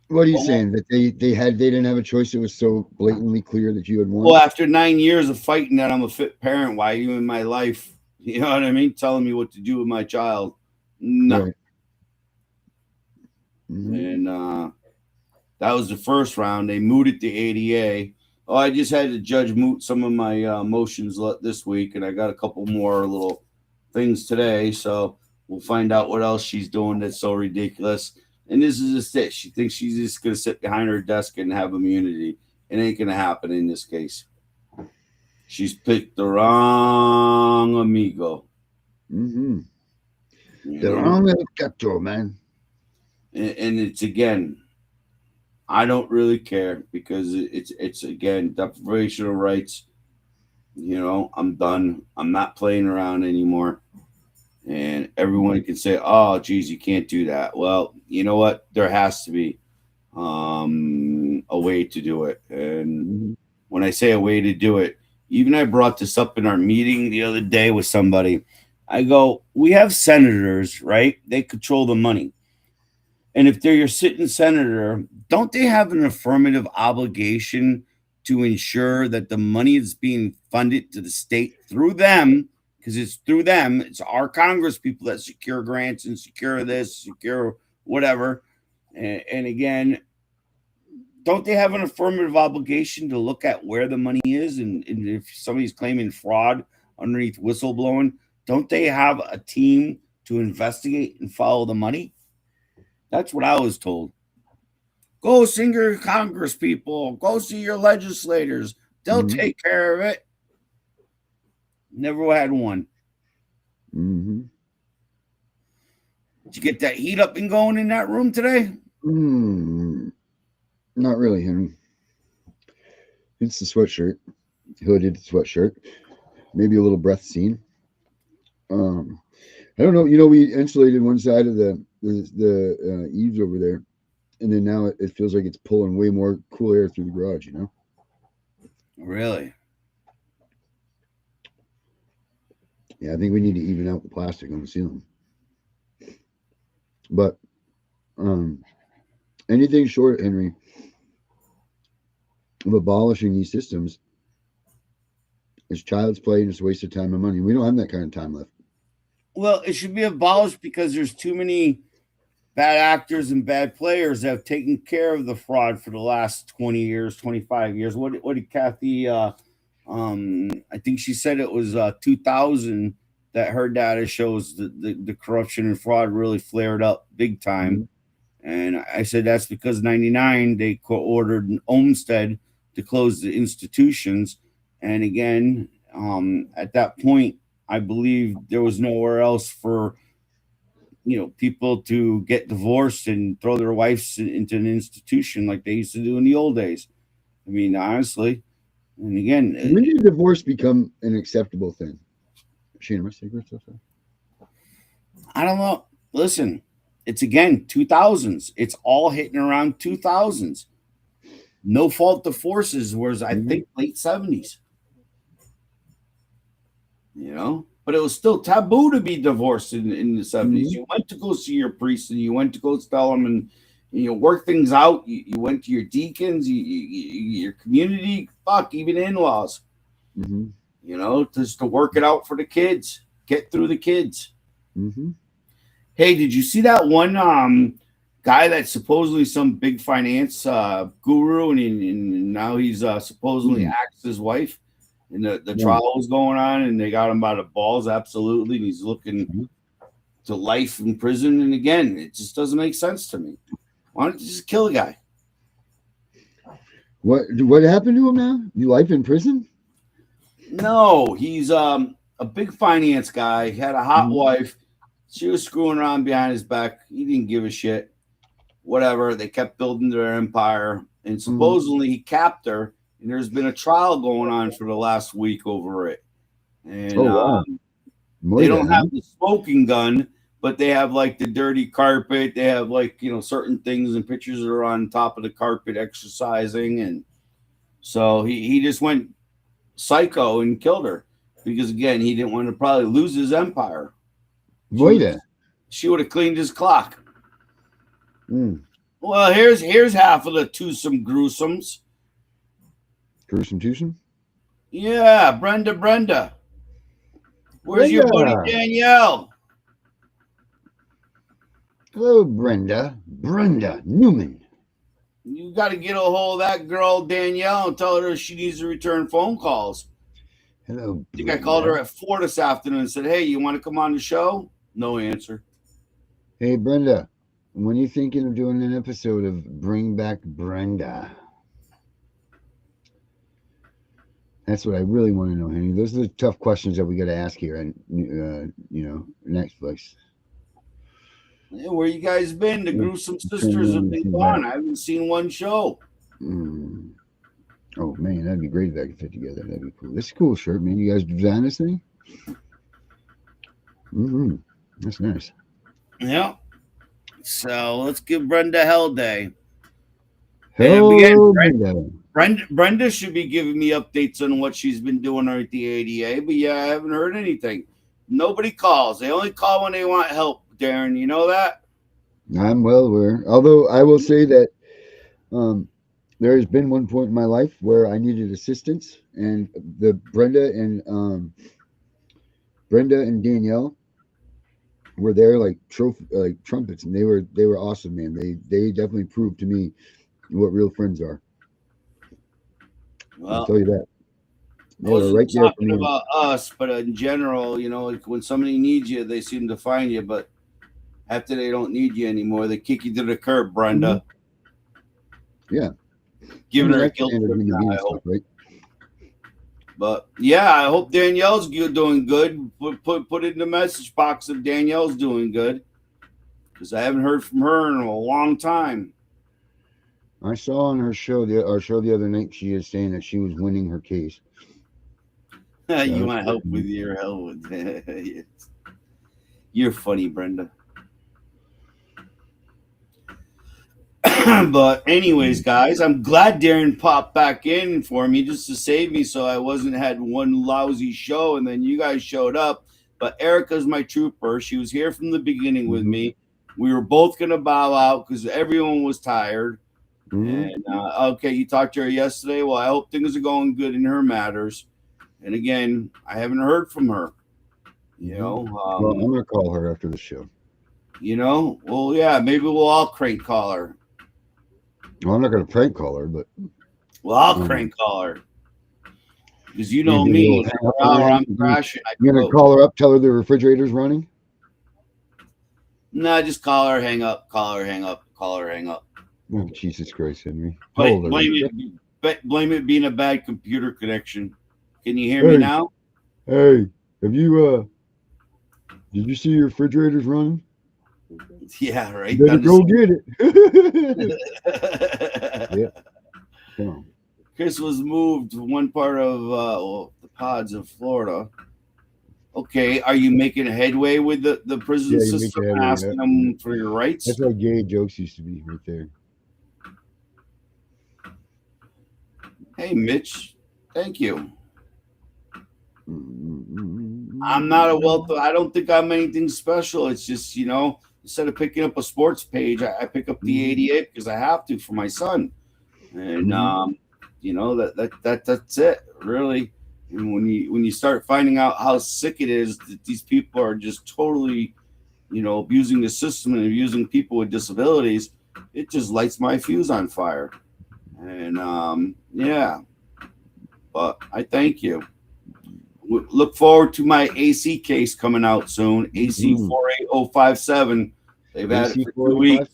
What are you saying? That they didn't have a choice? It was so blatantly clear that you had won? Well, after 9 years of fighting that I'm a fit parent, why are you in my life? You know what I mean? Telling me what to do with my child. No. Right. Mm-hmm. And that was the first round. They mooted the ADA. Oh, I just had the judge moot some of my motions this week, and I got a couple more little things today. So we'll find out what else she's doing that's so ridiculous. And this is just it. She thinks she's just going to sit behind her desk and have immunity. It ain't going to happen in this case. She's picked the wrong amigo. Mm-hmm. The wrong helicopter, man. And it's, again, I don't really care because it's again, deprivation of rights. You know, I'm done. I'm not playing around anymore. And everyone can say, oh, geez, you can't do that. Well, you know what? There has to be a way to do it. And when I say a way to do it, even I brought this up in our meeting the other day with somebody. I go, we have senators, right? They control the money. And if they're your sitting senator, don't they have an affirmative obligation to ensure that the money is being funded to the state through them because it's through them. It's our Congress people that secure grants and secure this, secure whatever. And again, don't they have an affirmative obligation to look at where the money is? And if somebody's claiming fraud underneath whistleblowing, don't they have a team to investigate and follow the money? That's what I was told. Go see your Congress people. Go see your legislators. They'll take care of it. Never had one. Mm-hmm. Did you get that heat up and going in that room today? Not really, Henry. It's the sweatshirt, hooded sweatshirt, maybe a little breath scene. I don't know. You know, we insulated one side of the eaves over there, and then now it feels like it's pulling way more cool air through the garage. You know? Really? Yeah, I think we need to even out the plastic on the ceiling. But anything short, Henry, of abolishing these systems is child's play and it's a waste of time and money. We don't have that kind of time left. Well, it should be abolished because there's too many bad actors and bad players that have taken care of the fraud for the last 20 years, 25 years. What did Kathy, I think she said it was 2000 that her data shows the corruption and fraud really flared up big time. And I said that's because 99 they ordered Olmsted to close the institutions. And again, at that point, I believe there was nowhere else for people to get divorced and throw their wives into an institution like they used to do in the old days. I mean, honestly, and again, when did divorce become an acceptable thing? Shane, my cigarettes so far? I don't know. Listen, it's again 2000s. It's all hitting around 2000s. No fault divorces was I think late 70s. But it was still taboo to be divorced in the 70s. You went to go see your priest and you went to go tell them and work things out. You went to your deacons, your community, even in-laws, just to work it out for the kids, get through the kids. Hey, did you see that one guy that's supposedly some big finance guru and now he's supposedly axed his wife? And the trial was going on, and they got him by the balls, absolutely. And he's looking to life in prison. And again, it just doesn't make sense to me. Why don't you just kill a guy? What happened to him now? Life in prison? No, he's a big finance guy. He had a hot wife. She was screwing around behind his back. He didn't give a shit. Whatever. They kept building their empire. And supposedly he capped her. And there's been a trial going on for the last week over it. And they don't have the smoking gun, but they have like the dirty carpet. They have certain things and pictures that are on top of the carpet exercising. And so he just went psycho and killed her because, again, he didn't want to probably lose his empire. She would have cleaned his clock. Well, here's half of the twosome gruesomes. Gruesome twosome? Yeah, Brenda. Where's your buddy Danielle? Hello, Brenda Newman. You got to get a hold of that girl Danielle and tell her she needs to return phone calls. Hello, I think I called her at 4 this afternoon and said, hey, you want to come on the show? No answer. Hey, Brenda, when are you thinking of doing an episode of Bring Back Brenda? That's what I really want to know, Henry. Those are the tough questions that we got to ask here on, Netflix. Yeah, where you guys been? The gruesome sisters have been gone. I haven't seen one show. Oh, man, that'd be great if I could fit together. That'd be cool. This is a cool shirt, man. You guys design this thing? That's nice. Yeah. So let's give Brenda hell day. Hello, Brenda should be giving me updates on what she's been doing at the ADA, but I haven't heard anything. Nobody calls. They only call when they want help, Darren. You know that? I'm well aware. Although I will say that there has been one point in my life where I needed assistance, and the Brenda and Brenda and Danielle were there like trumpets, and they were awesome, man. They definitely proved to me what real friends are. I'll tell you that. I wasn't talking about us, but in general, like when somebody needs you, they seem to find you. But after they don't need you anymore, they kick you to the curb, Brenda. Yeah, giving her a guilt trip now, I hope. Right? But yeah, I hope Danielle's doing good. Put it in the message box if Danielle's doing good, because I haven't heard from her in a long time. I saw on our show the other night she is saying that she was winning her case. You want help with your hell with You're funny, Brenda. But anyways, guys, I'm glad Darren popped back in for me just to save me, so I wasn't had one lousy show and then you guys showed up. But Erica's my trooper. She was here from the beginning with me. We were both gonna bow out because everyone was tired. And okay, you talked to her yesterday. Well, I hope things are going good in her matters. And again, I haven't heard from her. Well, I'm gonna call her after the show. Well, yeah, maybe we'll all crank call her. Well, I'm not gonna prank call her, but I'll crank call her. Because you know me, I'm crashing. You're gonna call her up, tell her the refrigerator's running? No, just call her, hang up, call her, hang up, call her, hang up. Oh, Jesus Christ, Henry. Blame it being a bad computer connection. Can you hear me now? Hey, have you did you see your refrigerator's running? Yeah, right. You better go get it. Yeah. Come on. Chris was moved to one part of the pods of Florida. Okay, are you making headway with the prison system, asking them for your rights? That's how gay jokes used to be right there. Hey, Mitch, thank you. I'm not a wealth. I don't think I'm anything special. It's just, instead of picking up a sports page, I pick up the 88 because I have to for my son. And that's it, really. And when you start finding out how sick it is that these people are just totally, abusing the system and abusing people with disabilities, it just lights my fuse on fire. And yeah, but I thank you. Look forward to my AC case coming out soon. AC 48057. They've had it for 2 weeks.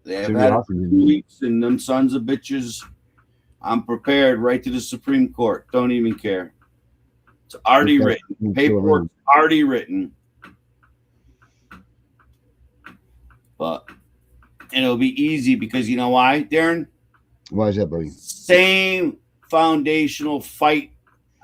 They have had it for 2 weeks, and them sons of bitches. I'm prepared right to the Supreme Court. Don't even care. It's already written. Paperwork's already written. But it'll be easy because you know why, Darren? Why is that, buddy? Same foundational fight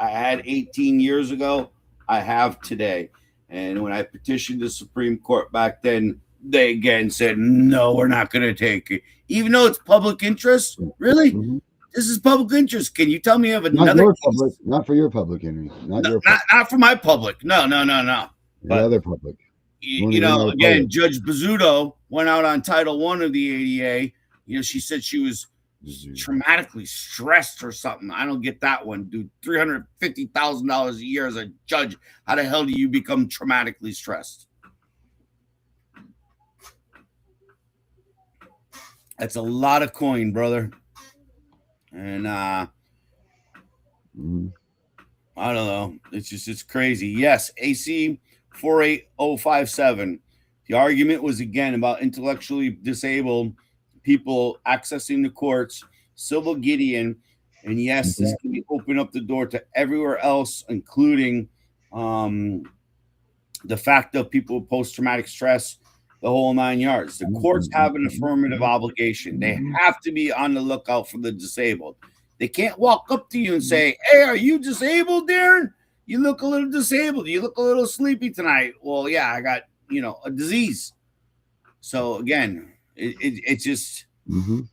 I had 18 years ago, I have today. And when I petitioned the Supreme Court back then, they again said, no, we're not going to take it. Even though it's public interest? Really? This is public interest. Can you tell me of another public? Not for your public, Henry. Not for my public. No. The other public. Again, Judge Bizzuto went out on Title I of the ADA. She said she was traumatically stressed or something. I don't get that one, dude. $350,000 a year as a judge. How the hell do you become traumatically stressed? That's a lot of coin, brother. And I don't know. It's crazy. Yes, AC 48057. The argument was again about intellectually disabled people accessing the courts, civil Gideon, and yes, this can open up the door to everywhere else, including the fact of people with post-traumatic stress, the whole 9 yards. The courts have an affirmative obligation. They have to be on the lookout for the disabled. They can't walk up to you and say, hey, are you disabled, Darren? You look a little disabled. You look a little sleepy tonight. Well, yeah, I got, a disease. So again, it's just, you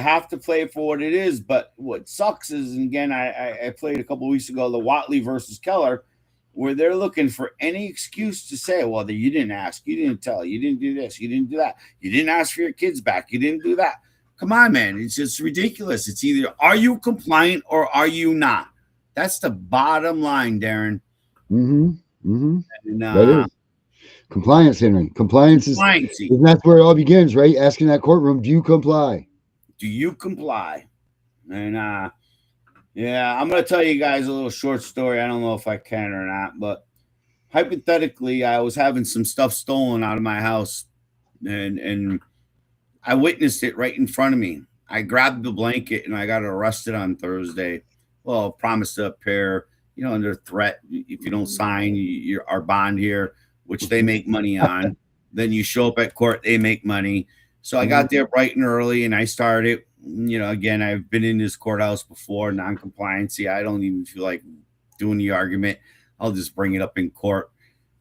have to play it for what it is. But what sucks is, and again, I played a couple of weeks ago, the Watley versus Keller, where they're looking for any excuse to say, well, you didn't ask, you didn't tell, you didn't do this, you didn't do that, you didn't ask for your kids back, you didn't do that. Come on, man. It's just ridiculous. It's either are you compliant or are you not? That's the bottom line, Darren. Mm-hmm. Mm-hmm. And That is compliance, Henry. Compliance is, compliancy. and that's where it all begins, right? Asking that courtroom, do you comply? Do you comply? And yeah, I'm gonna tell you guys a little short story. I don't know if I can or not, but hypothetically, I was having some stuff stolen out of my house, and I witnessed it right in front of me. I grabbed the blanket and I got arrested on Thursday. Well, promised to appear, under threat. If you don't sign our bond here, which they make money on, then you show up at court, they make money. So I got there bright and early and I started. Again, I've been in this courthouse before, non-compliancy. I don't even feel like doing the argument. I'll just bring it up in court.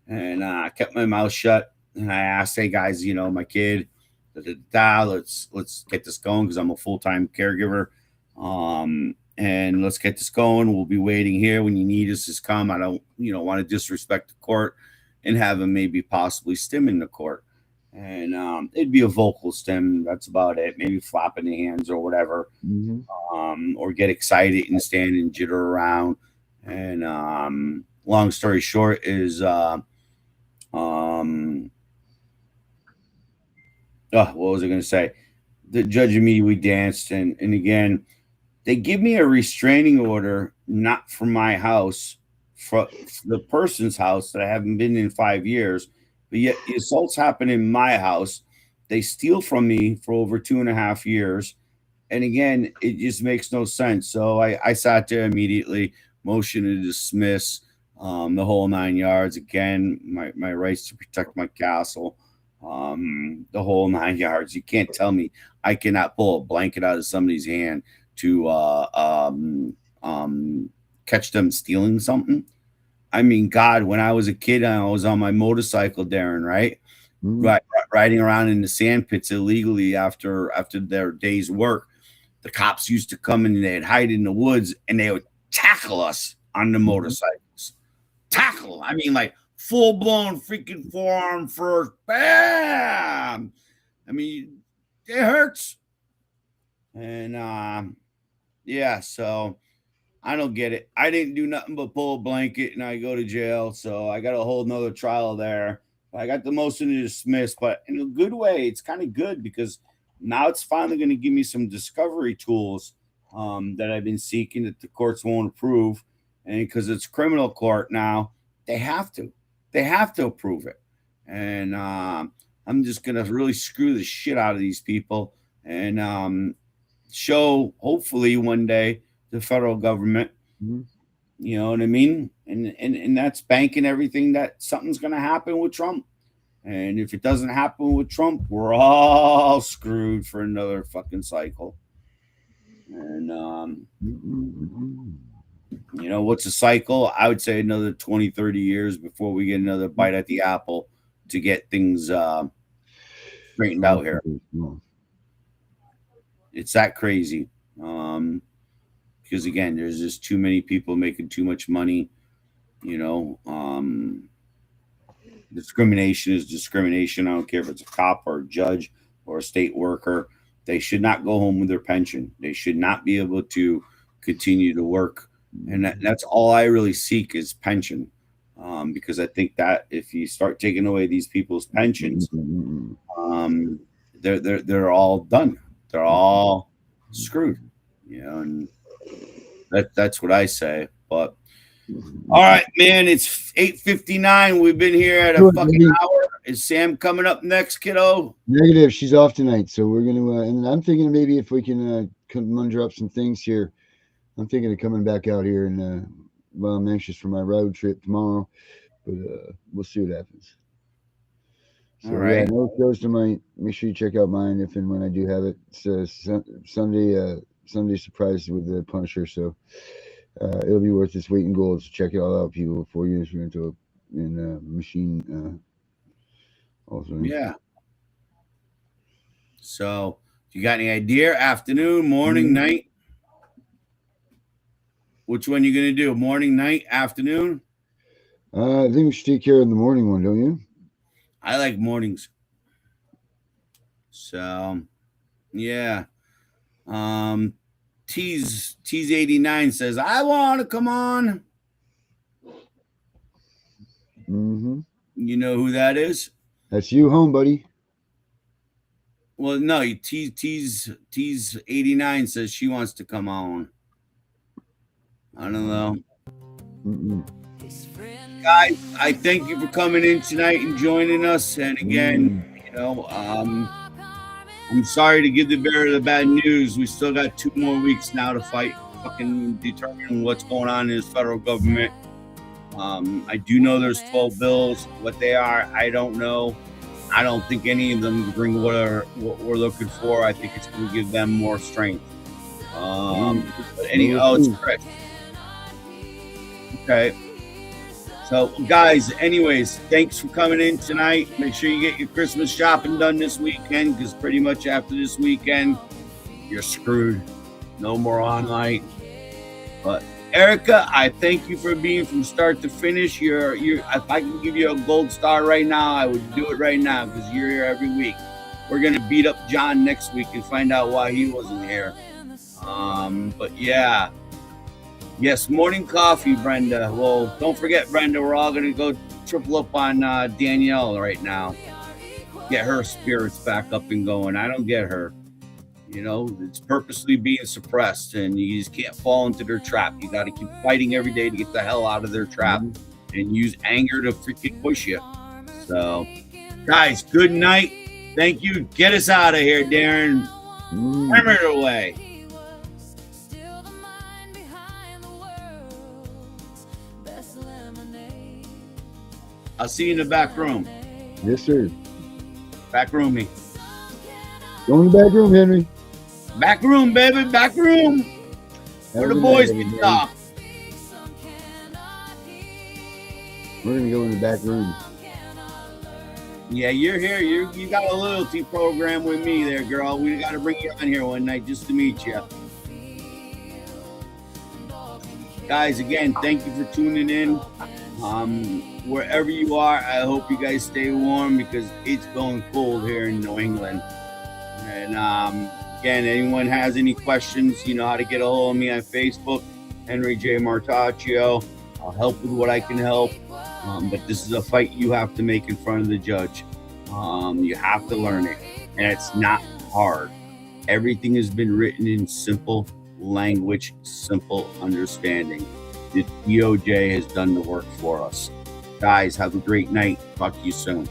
And I kept my mouth shut. And I asked, hey guys, my kid, let's get this going because I'm a full-time caregiver. And let's get this going. We'll be waiting here when you need us. Just come. I don't, want to disrespect the court and have them maybe possibly stim in the court. And it'd be a vocal stim. That's about it. Maybe flapping the hands or whatever. Or get excited and stand and jitter around. And long story short is what was I going to say? The judge immediately danced, and again, they give me a restraining order, not from my house, from the person's house that I haven't been in 5 years, but yet the assaults happen in my house. They steal from me for over 2.5 years, and again, it just makes no sense. So I sat there immediately, motion to dismiss, the whole 9 yards. Again, my rights to protect my castle. The whole 9 yards. You can't tell me I cannot pull a blanket out of somebody's hand to catch them stealing something. I mean, God, when I was a kid, I was on my motorcycle, Darren, right? Riding around in the sand pits illegally after their day's work. The cops used to come and they'd hide in the woods and they would tackle us on the motorcycles. Tackle. I mean, like full-blown freaking forearm first. Bam! I mean, it hurts. And yeah, so I don't get it. I didn't do nothing but pull a blanket and I go to jail. So I got a whole nother trial there. I got the motion to dismiss, but in a good way. It's kind of good because now it's finally going to give me some discovery tools that I've been seeking that the courts won't approve. And because it's criminal court now, they have to approve it. And I'm just going to really screw the shit out of these people and show, hopefully one day, the federal government, you know what I mean? And that's banking everything that something's going to happen with Trump. And if it doesn't happen with Trump, we're all screwed for another fucking cycle. And, what's a cycle? I would say another 20, 30 years before we get another bite at the apple to get things straightened out here. It's that crazy. Because again, there's just too many people making too much money. Discrimination is discrimination. I don't care if it's a cop or a judge or a state worker. They should not go home with their pension. They should not be able to continue to work. And that's all I really seek is pension. Because I think that if you start taking away these people's pensions, they're all done. They're all screwed. And that's what I say. But all right, man, it's 8:59. We've been here at a fucking hour. Is Sam coming up next, kiddo? Negative. She's off tonight, so we're gonna. And I'm thinking maybe if we can conjure up some things here. I'm thinking of coming back out here, and well, I'm anxious for my road trip tomorrow, but we'll see what happens. So, all right. Yeah, no shows tonight. Make sure you check out mine if and when I do have it. It's Sunday surprise with the Punisher, so it'll be worth its weight in gold. So check it all out, people, before you enter into a machine. Also, yeah. So, you got any idea? Afternoon, morning, night? Which one you gonna do? Morning, night, afternoon? I think we should take care of the morning one, don't you? I like mornings. So, yeah. Tease 89 says, I want to come on. Mm-hmm. You know who that is? That's you home, buddy. Well, no, T's 89 says she wants to come on. I don't know. Mm-mm. Guys, I thank you for coming in tonight and joining us. And again, you know, I'm sorry to give the bearer the bad news. We still got 2 more weeks now to fight, fucking determine what's going on in this federal government. I do know there's 12 bills. What they are, I don't know. I don't think any of them bring what we're looking for. I think it's going to give them more strength. But anyhow, it's Chris. Okay. So, guys, anyways, thanks for coming in tonight. Make sure you get your Christmas shopping done this weekend, because pretty much after this weekend, you're screwed. No more online. But Erica, I thank you for being from start to finish. If I can give you a gold star right now, I would do it right now, because you're here every week. We're gonna beat up John next week and find out why he wasn't here. But yeah. Yes, morning coffee, Brenda. Well, don't forget, Brenda, we're all going to go triple up on Danielle right now. Get her spirits back up and going. I don't get her. You know, it's purposely being suppressed, and you just can't fall into their trap. You got to keep fighting every day to get the hell out of their trap and use anger to freaking push you. So, guys, good night. Thank you. Get us out of here, Darren. Hammer it away. I'll see you in the back room. Yes, sir. Back roomy. Go in the back room, Henry. Back room, baby. Back room. Where the boys can talk. We're going to go in the back room. Yeah, you're here. You got a loyalty program with me there, girl. We got to bring you on here one night just to meet you. Guys, again, thank you for tuning in. Wherever you are, I hope you guys stay warm, because it's going cold here in New England. And again, anyone has any questions, you know how to get a hold of me on Facebook, Henry J. Martaccio. I'll help with what I can help. But this is a fight you have to make in front of the judge. You have to learn it, and it's not hard. Everything has been written in simple language, simple understanding. The DOJ has done the work for us. Guys, have a great night. Talk to you soon.